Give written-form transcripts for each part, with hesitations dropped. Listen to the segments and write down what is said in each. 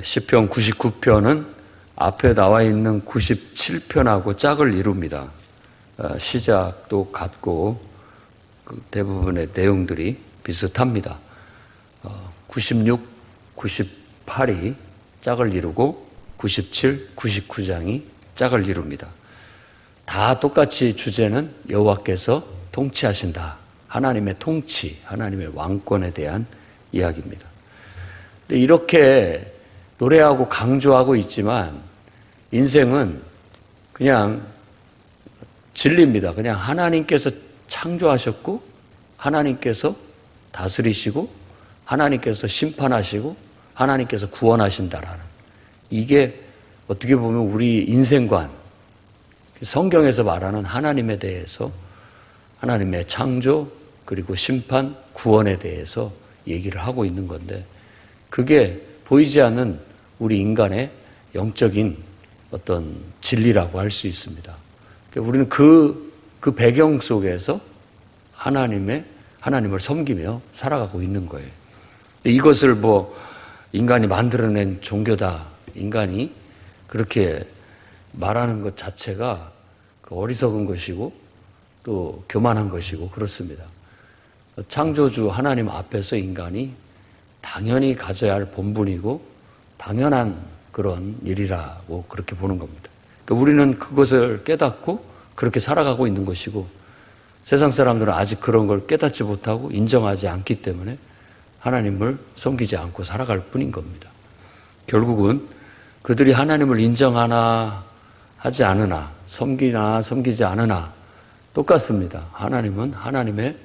시편 99편은 앞에 나와 있는 97편하고 짝을 이룹니다. 시작도 같고 대부분의 내용들이 비슷합니다. 96, 98이 짝을 이루고 97, 99장이 짝을 이룹니다. 다 똑같이 주제는 여호와께서 통치하신다. 하나님의 통치, 하나님의 왕권에 대한 이야기입니다. 근데 이렇게 노래하고 강조하고 있지만 인생은 그냥 진리입니다. 그냥 하나님께서 창조하셨고 하나님께서 다스리시고 하나님께서 심판하시고 하나님께서 구원하신다라는, 이게 어떻게 보면 우리 인생관, 성경에서 말하는 하나님에 대해서, 하나님의 창조 그리고 심판, 구원에 대해서 얘기를 하고 있는 건데, 그게 보이지 않는 우리 인간의 영적인 어떤 진리라고 할 수 있습니다. 그러니까 우리는 그 배경 속에서 하나님을 섬기며 살아가고 있는 거예요. 근데 이것을 인간이 만들어낸 종교다, 인간이 그렇게 말하는 것 자체가 어리석은 것이고 또 교만한 것이고 그렇습니다. 창조주 하나님 앞에서 인간이 당연히 가져야 할 본분이고 당연한 그런 일이라고 그렇게 보는 겁니다. 그러니까 우리는 그것을 깨닫고 그렇게 살아가고 있는 것이고, 세상 사람들은 아직 그런 걸 깨닫지 못하고 인정하지 않기 때문에 하나님을 섬기지 않고 살아갈 뿐인 겁니다. 결국은 그들이 하나님을 인정하나 하지 않으나, 섬기나 섬기지 않으나 똑같습니다. 하나님은 하나님의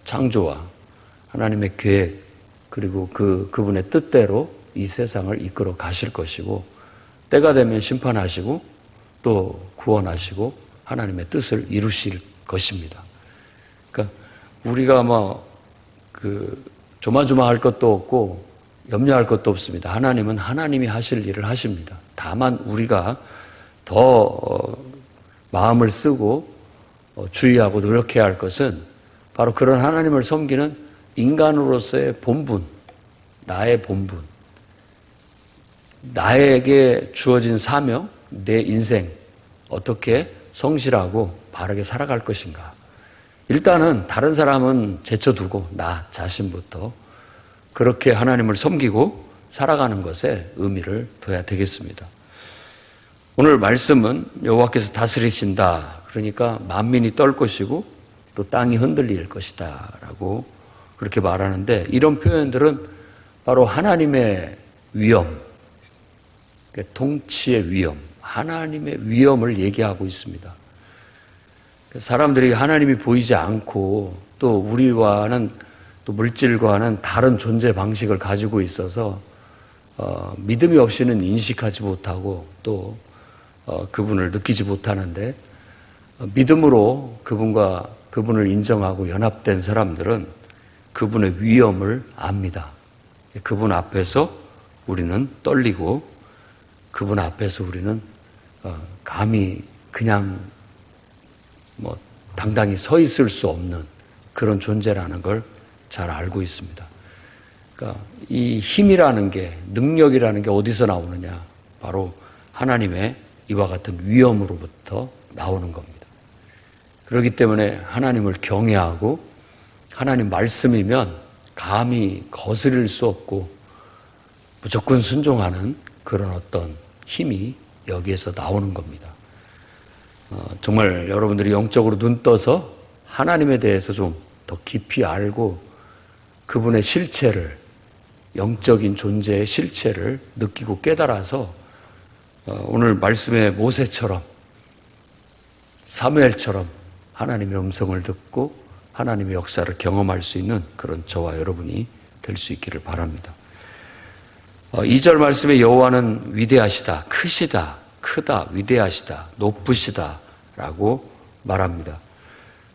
창조와 하나님의 계획 그리고 그분의 뜻대로 이 세상을 이끌어 가실 것이고, 때가 되면 심판하시고 또 구원하시고 하나님의 뜻을 이루실 것입니다. 그러니까 우리가 조마조마할 것도 없고 염려할 것도 없습니다. 하나님은 하나님이 하실 일을 하십니다. 다만 우리가 더 마음을 쓰고 주의하고 노력해야 할 것은 바로 그런 하나님을 섬기는 인간으로서의 본분, 나의 본분, 나에게 주어진 사명, 내 인생 어떻게 성실하고 바르게 살아갈 것인가. 일단은 다른 사람은 제쳐두고 나 자신부터 그렇게 하나님을 섬기고 살아가는 것에 의미를 둬야 되겠습니다. 오늘 말씀은 여호와께서 다스리신다, 그러니까 만민이 떨 것이고 또 땅이 흔들릴 것이다 라고 그렇게 말하는데, 이런 표현들은 바로 하나님의 위엄, 통치의 위엄, 하나님의 위엄을 얘기하고 있습니다. 사람들이 하나님이 보이지 않고 또 우리와는 또 물질과는 다른 존재 방식을 가지고 있어서 믿음이 없이는 인식하지 못하고 또 그분을 느끼지 못하는데, 믿음으로 그분을 인정하고 연합된 사람들은 그분의 위엄을 압니다. 그분 앞에서 우리는 떨리고 그분 앞에서 우리는 감히 그냥 당당히 서 있을 수 없는 그런 존재라는 걸 잘 알고 있습니다. 그러니까 이 힘이라는 게, 능력이라는 게 어디서 나오느냐? 바로 하나님의 이와 같은 위엄으로부터 나오는 겁니다. 그렇기 때문에 하나님을 경외하고 하나님 말씀이면 감히 거스릴 수 없고 무조건 순종하는 그런 어떤 힘이 여기에서 나오는 겁니다. 정말 여러분들이 영적으로 눈 떠서 하나님에 대해서 좀 더 깊이 알고 그분의 실체를, 영적인 존재의 실체를 느끼고 깨달아서 오늘 말씀의 모세처럼, 사무엘처럼 하나님의 음성을 듣고 하나님의 역사를 경험할 수 있는 그런 저와 여러분이 될 수 있기를 바랍니다. 2절 말씀에 여호와는 위대하시다, 크시다, 크다, 위대하시다, 높으시다 라고 말합니다.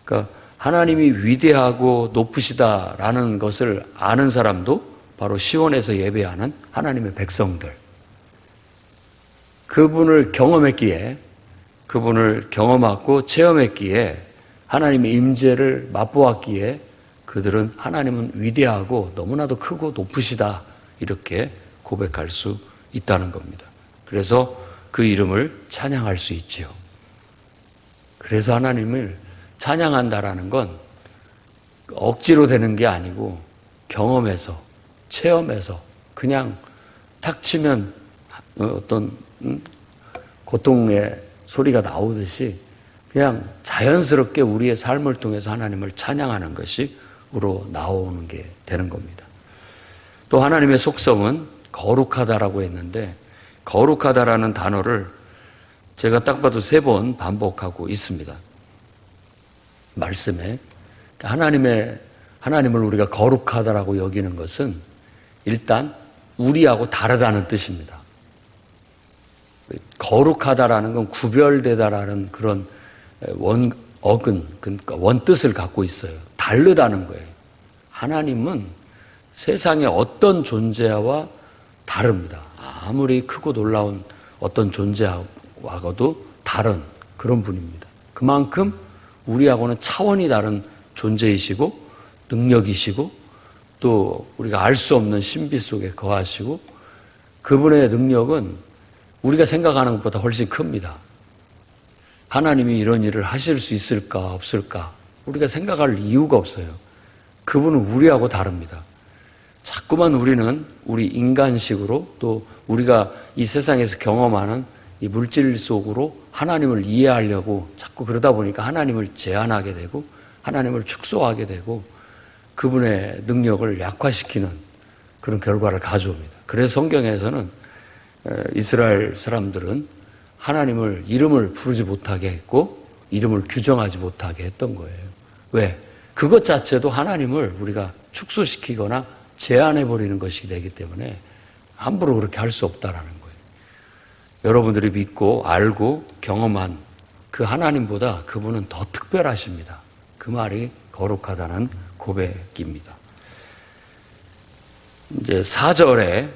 그러니까 하나님이 위대하고 높으시다라는 것을 아는 사람도 바로 시온에서 예배하는 하나님의 백성들, 그분을 경험했기에, 그분을 경험하고 체험했기에, 하나님의 임재를 맛보았기에 그들은 하나님은 위대하고 너무나도 크고 높으시다 이렇게 고백할 수 있다는 겁니다. 그래서 그 이름을 찬양할 수 있지요. 그래서 하나님을 찬양한다라는 건 억지로 되는 게 아니고 경험해서, 체험해서 그냥 탁 치면 어떤 고통의 소리가 나오듯이 그냥 자연스럽게 우리의 삶을 통해서 하나님을 찬양하는 것이 우로 나오는 게 되는 겁니다. 또 하나님의 속성은 거룩하다라고 했는데 거룩하다라는 단어를 제가 딱 봐도 3번 반복하고 있습니다. 말씀에 하나님을 우리가 거룩하다라고 여기는 것은 일단 우리하고 다르다는 뜻입니다. 거룩하다라는 건 구별되다라는 그런 그러니까 원뜻을 갖고 있어요. 다르다는 거예요. 하나님은 세상의 어떤 존재와 다릅니다. 아무리 크고 놀라운 어떤 존재와도 다른 그런 분입니다. 그만큼 우리하고는 차원이 다른 존재이시고 능력이시고 또 우리가 알 수 없는 신비 속에 거하시고 그분의 능력은 우리가 생각하는 것보다 훨씬 큽니다. 하나님이 이런 일을 하실 수 있을까 없을까 우리가 생각할 이유가 없어요. 그분은 우리하고 다릅니다. 자꾸만 우리는 우리 인간식으로 또 우리가 이 세상에서 경험하는 이 물질 속으로 하나님을 이해하려고 자꾸 그러다 보니까 하나님을 제한하게 되고 하나님을 축소하게 되고 그분의 능력을 약화시키는 그런 결과를 가져옵니다. 그래서 성경에서는 이스라엘 사람들은 하나님을 이름을 부르지 못하게 했고 이름을 규정하지 못하게 했던 거예요. 왜? 그것 자체도 하나님을 우리가 축소시키거나 제한해버리는 것이 되기 때문에 함부로 그렇게 할 수 없다라는 거예요. 여러분들이 믿고 알고 경험한 그 하나님보다 그분은 더 특별하십니다. 그 말이 거룩하다는 고백입니다. 이제 4절에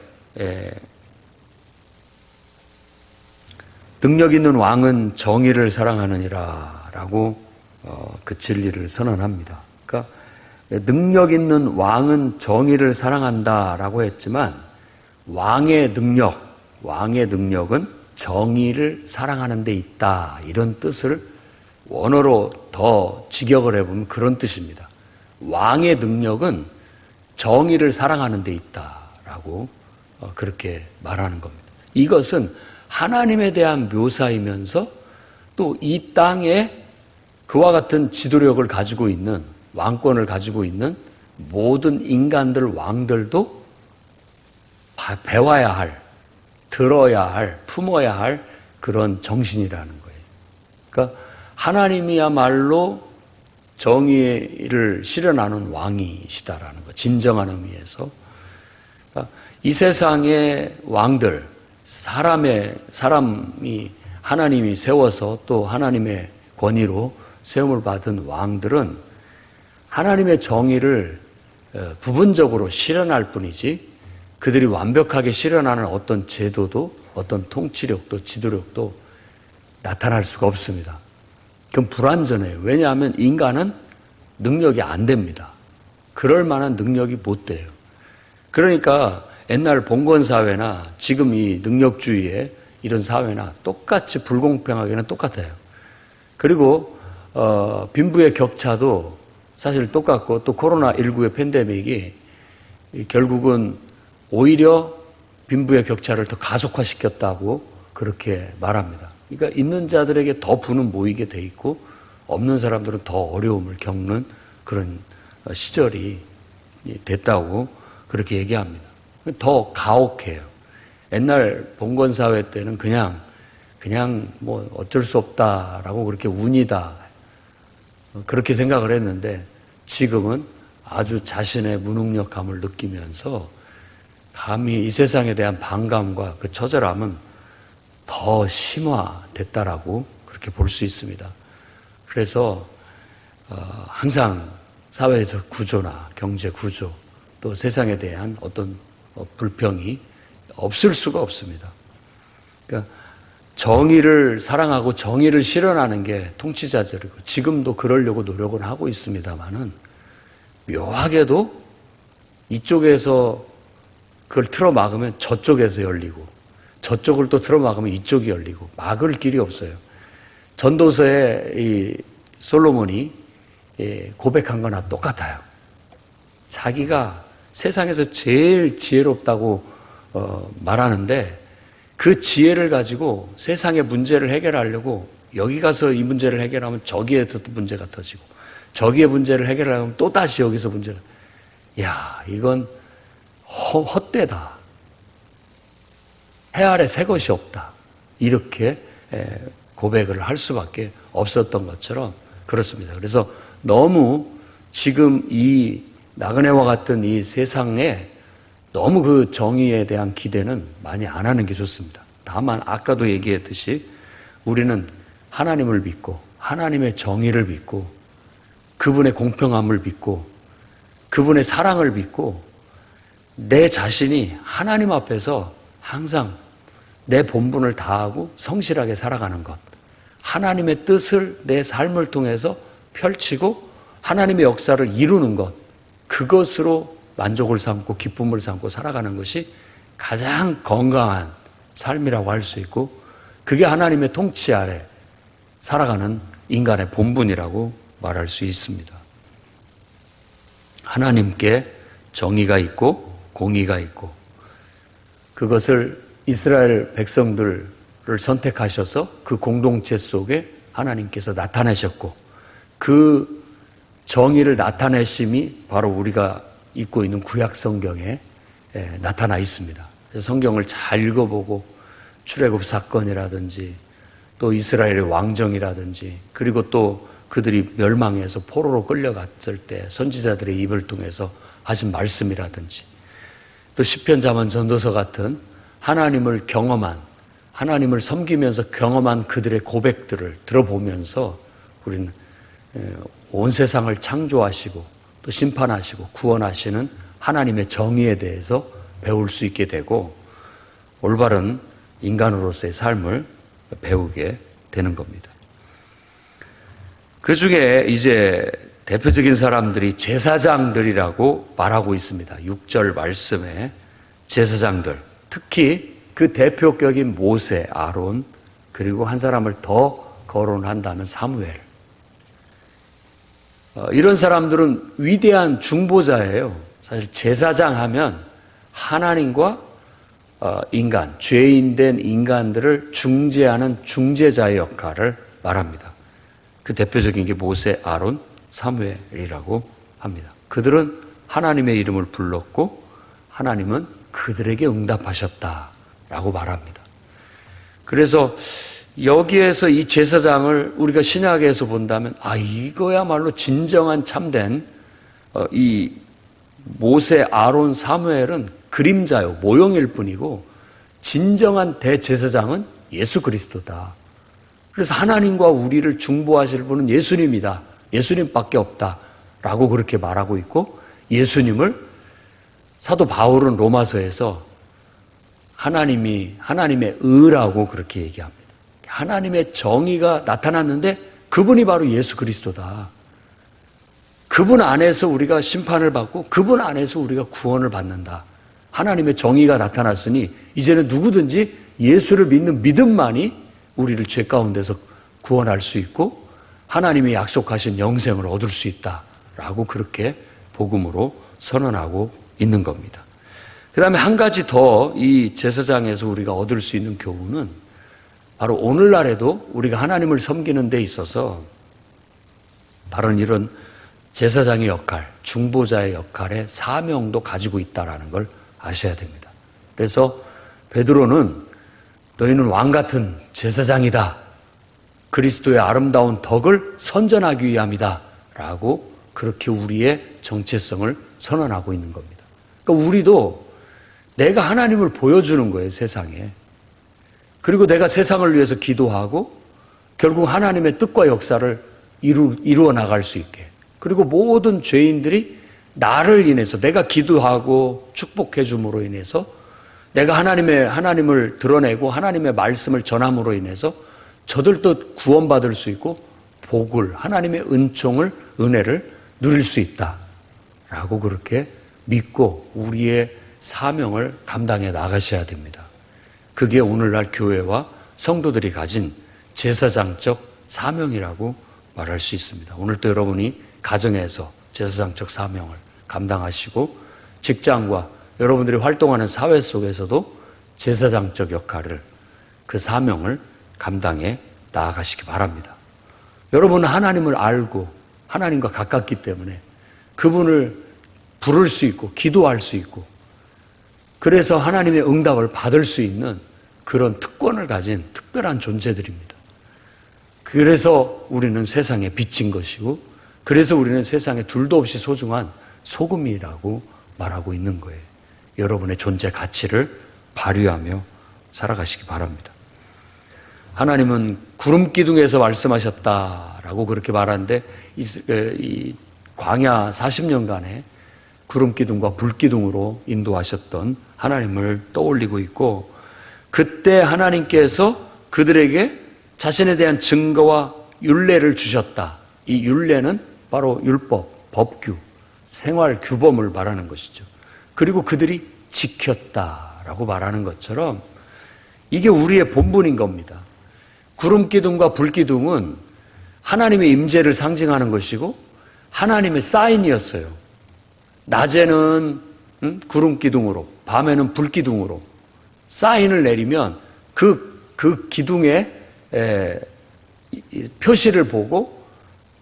능력 있는 왕은 정의를 사랑하느니라 라고 그 진리를 선언합니다. 그러니까 능력 있는 왕은 정의를 사랑한다 라고 했지만 왕의 능력은 정의를 사랑하는 데 있다 이런 뜻을 원어로 더 직역을 해보면 그런 뜻입니다. 왕의 능력은 정의를 사랑하는 데 있다라고 그렇게 말하는 겁니다. 이것은 하나님에 대한 묘사이면서 또 이 땅에 그와 같은 지도력을 가지고 있는 왕권을 가지고 있는 모든 인간들 왕들도 배워야 할, 들어야 할, 품어야 할 그런 정신이라는 거예요. 그러니까 하나님이야말로 정의를 실현하는 왕이시다라는 것, 진정한 의미에서. 그러니까 이 세상의 왕들, 사람이 하나님이 세워서 또 하나님의 권위로 세움을 받은 왕들은 하나님의 정의를 부분적으로 실현할 뿐이지 그들이 완벽하게 실현하는 어떤 제도도 어떤 통치력도 지도력도 나타날 수가 없습니다. 그건 불완전해요. 왜냐하면 인간은 능력이 안 됩니다. 그럴 만한 능력이 못 돼요. 그러니까 옛날 봉건사회나 지금 이 능력주의의 이런 사회나 똑같이 불공평하게는 똑같아요. 그리고 빈부의 격차도 사실 똑같고 또 코로나19의 팬데믹이 결국은 오히려 빈부의 격차를 더 가속화시켰다고 그렇게 말합니다. 그러니까 있는 자들에게 더 부는 모이게 돼 있고 없는 사람들은 더 어려움을 겪는 그런 시절이 됐다고 그렇게 얘기합니다. 더 가혹해요. 옛날 봉건사회 때는 그냥 뭐 어쩔 수 없다라고 그렇게 운이다 그렇게 생각을 했는데 지금은 아주 자신의 무능력함을 느끼면서 감히 이 세상에 대한 반감과 그 처절함은 더 심화됐다라고 그렇게 볼 수 있습니다. 그래서 항상 사회적 구조나 경제 구조 또 세상에 대한 어떤 불평이 없을 수가 없습니다. 그러니까 정의를 사랑하고 정의를 실현하는 게 통치자들이고 지금도 그러려고 노력을 하고 있습니다만은 묘하게도 이쪽에서 그걸 틀어막으면 저쪽에서 열리고 저쪽을 또 틀어막으면 이쪽이 열리고 막을 길이 없어요. 전도서에 이 솔로몬이 고백한 거나 똑같아요. 자기가 세상에서 제일 지혜롭다고 말하는데 그 지혜를 가지고 세상의 문제를 해결하려고 여기 가서 이 문제를 해결하면 저기에서 또 문제가 터지고 저기의 문제를 해결하면 또다시 여기서 문제가, 야, 이건 헛되다. 해 아래 새 것이 없다. 이렇게 고백을 할 수밖에 없었던 것처럼 그렇습니다. 그래서 너무 지금 이 나그네와 같은 이 세상에 너무 그 정의에 대한 기대는 많이 안 하는 게 좋습니다. 다만 아까도 얘기했듯이 우리는 하나님을 믿고 하나님의 정의를 믿고 그분의 공평함을 믿고 그분의 사랑을 믿고 내 자신이 하나님 앞에서 항상 내 본분을 다하고 성실하게 살아가는 것, 하나님의 뜻을 내 삶을 통해서 펼치고 하나님의 역사를 이루는 것, 그것으로 만족을 삼고 기쁨을 삼고 살아가는 것이 가장 건강한 삶이라고 할 수 있고 그게 하나님의 통치 아래 살아가는 인간의 본분이라고 말할 수 있습니다. 하나님께 정의가 있고 공의가 있고 그것을 이스라엘 백성들을 선택하셔서 그 공동체 속에 하나님께서 나타내셨고 그 정의를 나타내심이 바로 우리가 읽고 있는 구약 성경에 나타나 있습니다. 그래서 성경을 잘 읽어보고 출애굽 사건이라든지 또 이스라엘의 왕정이라든지 그리고 또 그들이 멸망해서 포로로 끌려갔을 때 선지자들의 입을 통해서 하신 말씀이라든지 또 시편 잠언 전도서 같은 하나님을 경험한 하나님을 섬기면서 경험한 그들의 고백들을 들어보면서 우리는 온 세상을 창조하시고 또 심판하시고 구원하시는 하나님의 정의에 대해서 배울 수 있게 되고 올바른 인간으로서의 삶을 배우게 되는 겁니다. 그 중에 이제 대표적인 사람들이 제사장들이라고 말하고 있습니다. 6절 말씀에 제사장들, 특히 그 대표격인 모세, 아론, 그리고 한 사람을 더 거론한다면 사무엘. 이런 사람들은 위대한 중보자예요. 사실 제사장 하면 하나님과 인간, 죄인된 인간들을 중재하는 중재자의 역할을 말합니다. 그 대표적인 게 모세, 아론, 사무엘이라고 합니다. 그들은 하나님의 이름을 불렀고 하나님은 그들에게 응답하셨다라고 말합니다. 그래서 여기에서 이 제사장을 우리가 신약에서 본다면 이거야말로 진정한 참된 이 모세, 아론, 사무엘은 그림자요, 모형일 뿐이고 진정한 대제사장은 예수 그리스도다. 그래서 하나님과 우리를 중보하실 분은 예수님이다. 예수님밖에 없다라고 그렇게 말하고 있고 예수님을 사도 바울은 로마서에서 하나님의 의라고 그렇게 얘기합니다. 하나님의 정의가 나타났는데 그분이 바로 예수 그리스도다. 그분 안에서 우리가 심판을 받고 그분 안에서 우리가 구원을 받는다. 하나님의 정의가 나타났으니 이제는 누구든지 예수를 믿는 믿음만이 우리를 죄 가운데서 구원할 수 있고 하나님이 약속하신 영생을 얻을 수 있다라고 그렇게 복음으로 선언하고 있는 겁니다. 그 다음에 한 가지 더 이 제사장에서 우리가 얻을 수 있는 교훈은 바로 오늘날에도 우리가 하나님을 섬기는 데 있어서 바로 이런 제사장의 역할, 중보자의 역할의 사명도 가지고 있다는 걸 아셔야 됩니다. 그래서 베드로는 너희는 왕같은 제사장이다. 그리스도의 아름다운 덕을 선전하기 위함이다. 라고 그렇게 우리의 정체성을 선언하고 있는 겁니다. 그러니까 우리도 내가 하나님을 보여주는 거예요, 세상에. 그리고 내가 세상을 위해서 기도하고 결국 하나님의 뜻과 역사를 이루어 나갈 수 있게. 그리고 모든 죄인들이 나를 인해서 내가 기도하고 축복해 줌으로 인해서 내가 하나님을 드러내고 하나님의 말씀을 전함으로 인해서 저들도 구원받을 수 있고 복을, 하나님의 은혜를 누릴 수 있다라고 그렇게 믿고 우리의 사명을 감당해 나가셔야 됩니다. 그게 오늘날 교회와 성도들이 가진 제사장적 사명이라고 말할 수 있습니다. 오늘도 여러분이 가정에서 제사장적 사명을 감당하시고 직장과 여러분들이 활동하는 사회 속에서도 제사장적 역할을, 그 사명을 감당해 나아가시기 바랍니다. 여러분은 하나님을 알고 하나님과 가깝기 때문에 그분을 부를 수 있고 기도할 수 있고 그래서 하나님의 응답을 받을 수 있는 그런 특권을 가진 특별한 존재들입니다. 그래서 우리는 세상에 비친 것이고 그래서 우리는 세상에 둘도 없이 소중한 소금이라고 말하고 있는 거예요. 여러분의 존재 가치를 발휘하며 살아가시기 바랍니다. 하나님은 구름 기둥에서 말씀하셨다라고 그렇게 말하는데 이 광야 40년간의 구름 기둥과 불 기둥으로 인도하셨던 하나님을 떠올리고 있고 그때 하나님께서 그들에게 자신에 대한 증거와 율례를 주셨다. 이 율례는 바로 율법, 법규, 생활 규범을 말하는 것이죠. 그리고 그들이 지켰다라고 말하는 것처럼 이게 우리의 본분인 겁니다. 구름 기둥과 불 기둥은 하나님의 임재를 상징하는 것이고 하나님의 사인이었어요. 낮에는 구름 기둥으로, 밤에는 불 기둥으로 사인을 내리면 그 기둥의 표시를 보고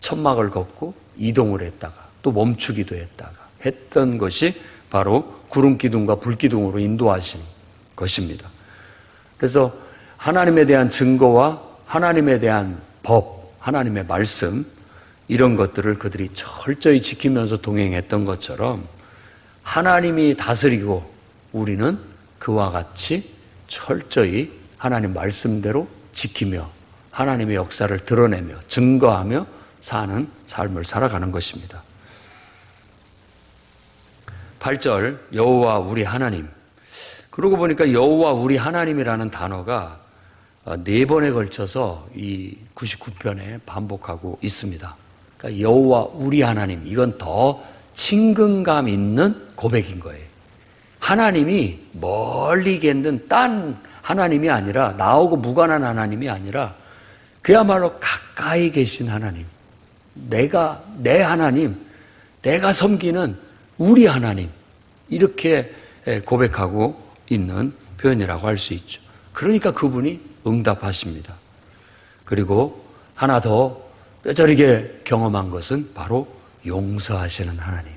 천막을 걷고 이동을 했다가 또 멈추기도 했다가 했던 것이 바로 구름 기둥과 불 기둥으로 인도하신 것입니다. 그래서 하나님에 대한 증거와 하나님에 대한 법, 하나님의 말씀 이런 것들을 그들이 철저히 지키면서 동행했던 것처럼 하나님이 다스리고 우리는 그와 같이 철저히 하나님 말씀대로 지키며 하나님의 역사를 드러내며 증거하며 사는 삶을 살아가는 것입니다. 8절 여호와 우리 하나님. 그러고 보니까 여호와 우리 하나님이라는 단어가 4번에 걸쳐서 이 99편에 반복하고 있습니다. 그러니까 여호와 우리 하나님, 이건 더 친근감 있는 고백인 거예요. 하나님이 멀리 계는 딴 하나님이 아니라 나하고 무관한 하나님이 아니라 그야말로 가까이 계신 하나님, 내 하나님, 내가 섬기는 우리 하나님, 이렇게 고백하고 있는 표현이라고 할 수 있죠. 그러니까 그분이 응답하십니다. 그리고 하나 더 뼈저리게 경험한 것은 바로 용서하시는 하나님.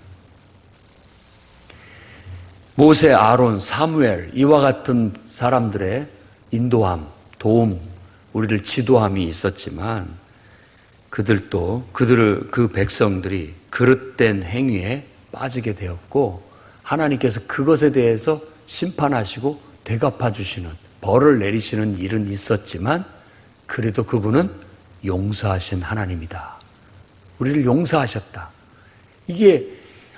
모세, 아론, 사무엘 이와 같은 사람들의 인도함, 도움, 우리를 지도함이 있었지만 그 백성들이 그릇된 행위에 빠지게 되었고 하나님께서 그것에 대해서 심판하시고 되갚아 주시는, 벌을 내리시는 일은 있었지만 그래도 그분은 용서하신 하나님이다. 우리를 용서하셨다. 이게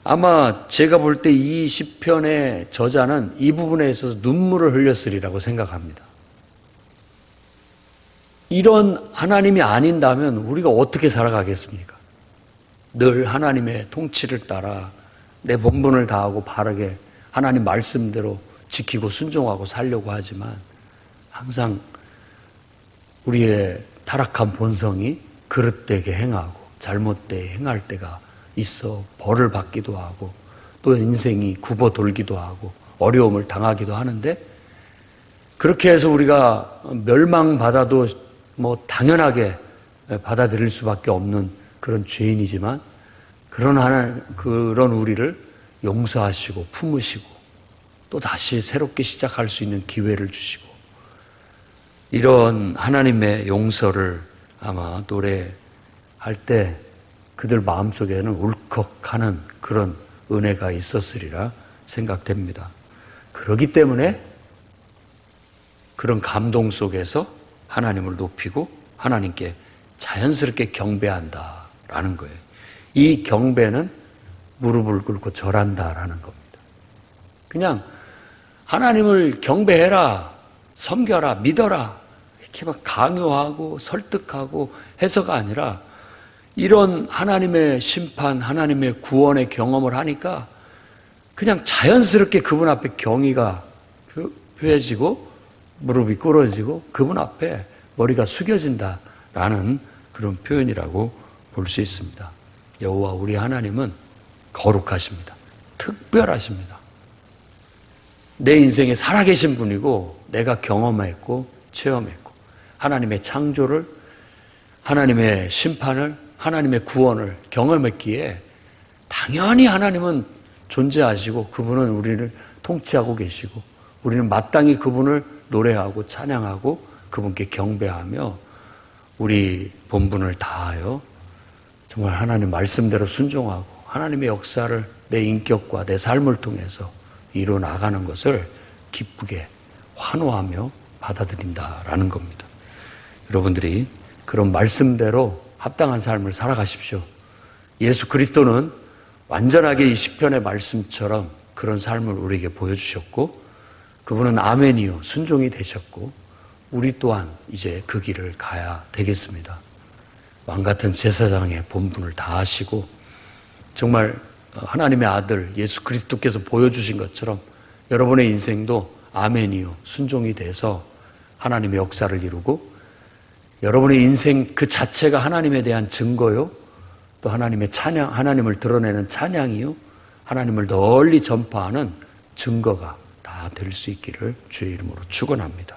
아마 제가 볼 때 이 시편의 저자는 이 부분에 있어서 눈물을 흘렸으리라고 생각합니다. 이런 하나님이 아닌다면 우리가 어떻게 살아가겠습니까? 늘 하나님의 통치를 따라 내 본분을 다하고 바르게 하나님 말씀대로 지키고 순종하고 살려고 하지만 항상 우리의 타락한 본성이 그릇되게 행하고 잘못되게 행할 때가 있어 벌을 받기도 하고 또 인생이 굽어 돌기도 하고 어려움을 당하기도 하는데 그렇게 해서 우리가 멸망받아도 당연하게 받아들일 수밖에 없는 그런 죄인이지만 그런 우리를 용서하시고 품으시고 또 다시 새롭게 시작할 수 있는 기회를 주시고 이런 하나님의 용서를 아마 노래할 때 그들 마음속에는 울컥하는 그런 은혜가 있었으리라 생각됩니다. 그렇기 때문에 그런 감동 속에서 하나님을 높이고 하나님께 자연스럽게 경배한다라는 거예요. 이 경배는 무릎을 꿇고 절한다라는 겁니다. 그냥 하나님을 경배해라, 섬겨라, 믿어라 이렇게 막 강요하고 설득하고 해서가 아니라 이런 하나님의 심판, 하나님의 구원의 경험을 하니까 그냥 자연스럽게 그분 앞에 경의가 표해지고 무릎이 꿇어지고 그분 앞에 머리가 숙여진다라는 그런 표현이라고 볼 수 있습니다. 여호와 우리 하나님은 거룩하십니다. 특별하십니다. 내 인생에 살아계신 분이고 내가 경험했고 체험했고 하나님의 창조를, 하나님의 심판을, 하나님의 구원을 경험했기에 당연히 하나님은 존재하시고 그분은 우리를 통치하고 계시고 우리는 마땅히 그분을 노래하고 찬양하고 그분께 경배하며 우리 본분을 다하여 정말 하나님 말씀대로 순종하고 하나님의 역사를 내 인격과 내 삶을 통해서 이루어 나가는 것을 기쁘게 환호하며 받아들인다라는 겁니다. 여러분들이 그런 말씀대로 합당한 삶을 살아가십시오. 예수 그리스도는 완전하게 이 시편의 말씀처럼 그런 삶을 우리에게 보여주셨고 그분은 아멘이요 순종이 되셨고 우리 또한 이제 그 길을 가야 되겠습니다. 왕같은 제사장의 본분을 다하시고 정말 하나님의 아들 예수 그리스도께서 보여주신 것처럼 여러분의 인생도 아멘이요 순종이 돼서 하나님의 역사를 이루고 여러분의 인생 그 자체가 하나님에 대한 증거요 또 하나님의 찬양, 하나님을 드러내는 찬양이요 하나님을 널리 전파하는 증거가 다 될 수 있기를 주의 이름으로 축원합니다.